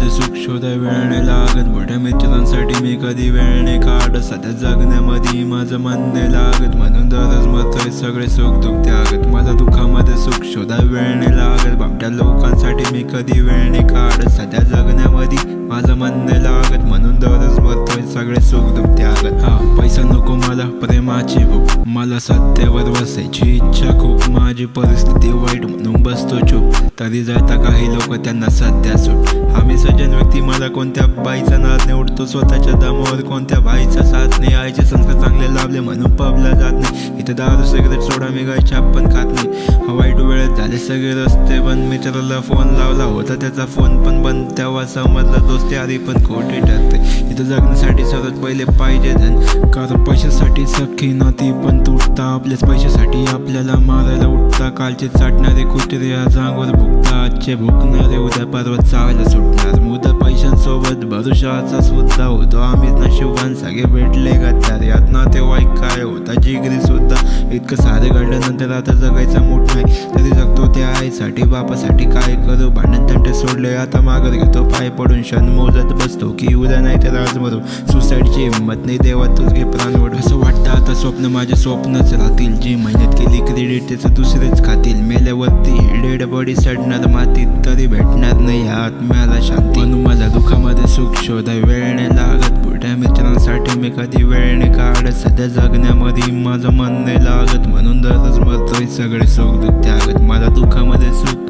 दुःखामध्ये सुख शोधाय वेळ नाही लागत. मोठ्या मित्रांसाठी मी कधी वेळ नाही काढत. सध्या जगण्यामध्ये माझं मन नाही लागत. म्हणून दररोज मरतोय सगळे सुख दुःख त्यागत. मला दुःखामध्ये सुख शोधाय वेळ नाही लागत. बापट्या लोकांसाठी मी कधी वेळ नाही काढत. सध्या जगण्यामध्ये माझं मन नाही लागत. म्हणून दररोज मरतोय सगळे सुख दुःख त्यागत. हा पैसा नको मला, प्रेमाची भूक. मला सत्यावर बसायची इच्छा खूप. माझी परिस्थिती वाईट म्हणून बसतो चूप. तरी जाता काही लोक त्यांना सध्या सूट. आम्ही सज्जन व्यक्ती, मला कोणत्या बाईचा नाद नाही उडतो. स्वतःच्या दमावर कोणत्या बाईचा साथ नाही. आईचे संस्कार चांगले लाभले म्हणून पबला जात नाही. इथं दारू सिगरेट सोडा मी गाय छाप पण खात नाही. वाईट वेळेत झाले सगळे रस्ते बंद. मित्राला फोन लावला होता त्याचा फोन पण बंद. तेव्हा समजला दोस्ती आधी पण खोटी ठरते. इथं जगण्यासाठी सर्वात पहिले पाहिजे धन. कारण पैशासाठी सख्खी नाती पण तुटता. आपल्याच पैशासाठी आपल्याला मारायला उठता. कालचे चाटणारे कुत्रे आज अंगावर भुकता. आजचे भुकणारे उद्या पर्वत चावायला सुटणार. मुदत पैशांसोबत भरोशाचा सुद्धा होतो. आम्हीच नशिबवान सगळे भेटले गद्दार. यात नातेवाईक काय होता जिगरी सुद्धा. इतकं सारे घडल्यानंतर आता जगायचा मूड नाही. तरी जगतो त्या आईसाठी बापासाठी काय करू. भांडण तंटे सोडले आता मागत घेतो. पाय पडून क्षण मोजत बसतो की उद्या नाही तर आज मरू. सुसाईडची हिंमत नाही देवा तुझ घे प्राण ओढ. असं वाटतं आता स्वप्न माझे स्वप्नच राहतील. जी मेहनत केली क्रेडिट त्याचं दुसरेच खातील. मेल्यावरती डेड बॉडी सडणार मातीत तरी भेटणार नाही आत्म्याला शांती. म्हणून मला दुःखामध्ये सुख शोधाय वेळ नाही लागत. मोठ्या मित्रांसाठी मी कधी वेळ नाही काढत. सध्या जगण्यामध्ये माझं मन नाही लागत. म्हणून दररोज मरतोय सगळे सुख दुःख त्यागत. मला दुःखामध्ये सुख